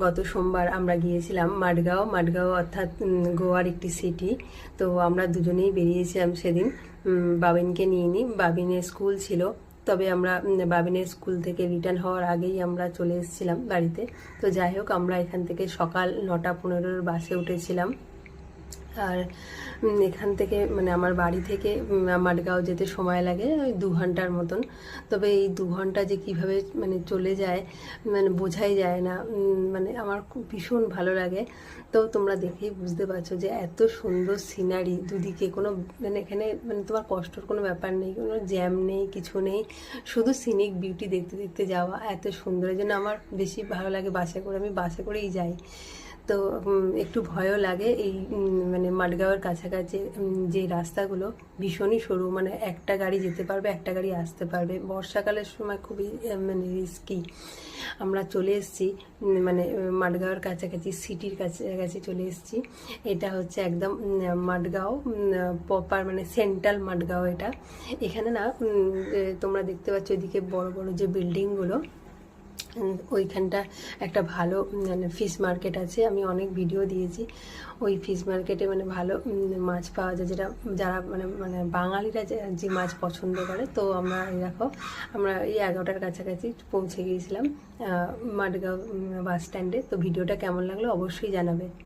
গত সোমবার আমরা গিয়েছিলাম মাডগাঁও। মাডগাঁও অর্থাৎ গোয়ার একটি সিটি। তো আমরা দুজনেই বেরিয়েছিলাম সেদিন। বাবিনকে নিয়ে নিই, বাবিনের স্কুল ছিল। তবে আমরা বাবিনের স্কুল থেকে রিটার্ন হওয়ার আগেই আমরা চলে এসেছিলাম বাড়িতে। তো যাই হোক, আমরা এখান থেকে সকাল 9:15 বাসে উঠেছিলাম। আর এখান থেকে মানে আমার বাড়ি থেকে মাডগাঁও যেতে সময় লাগে ওই 2 ঘন্টার মতন। তবে এই 2 ঘন্টা যে কিভাবে মানে চলে যায় মানে বোঝাই যায় না। মানে আমার খুব ভীষণ ভালো লাগে। তো তোমরা দেখেই বুঝতে পারছো যে এত সুন্দর সিনারি দুদিকে, কোনো মানে এখানে মানে তোমার কষ্টর কোনো ব্যাপার নেই, কোনো জ্যাম নেই, কিছু নেই, শুধু সিনিক বিউটি দেখতে দেখতে যাওয়া এত সুন্দর। এই জন্য আমার বেশি ভালো লাগে বাসে করে, আমি বাসে করেই যাই। তো একটু ভয়ও লাগে এই মানে মাডগাঁওয়ের কাছাকাছি যে রাস্তাগুলো ভীষণই সরু, মানে একটা গাড়ি যেতে পারবে, একটা গাড়ি আসতে পারবে। বর্ষাকালের সময় খুবই মানে রিস্কি। আমরা চলে এসেছি মানে মাডগাঁওয়ের কাছাকাছি, সিটির কাছাকাছি চলে এসেছি। এটা হচ্ছে একদম মাডগাঁও প্রপার, মানে সেন্ট্রাল মাডগাঁও এটা। এখানে না তোমরা দেখতে পাচ্ছ এদিকে বড় বড় যে বিল্ডিংগুলো, ওইখানটা একটা ভালো মানে ফিশ মার্কেট আছে। আমি অনেক ভিডিও দিয়েছি। ওই ফিশ মার্কেটে মানে ভালো মাছ পাওয়া যায়, যেটা যারা মানে মানে বাঙালিরা যে মাছ পছন্দ করে। তো আমরা দেখো, আমরা এই 11টার কাছাকাছি পৌঁছে গিয়েছিলাম মাডগাঁও বাস স্ট্যান্ডে। তো ভিডিওটা কেমন লাগলো অবশ্যই জানাবে।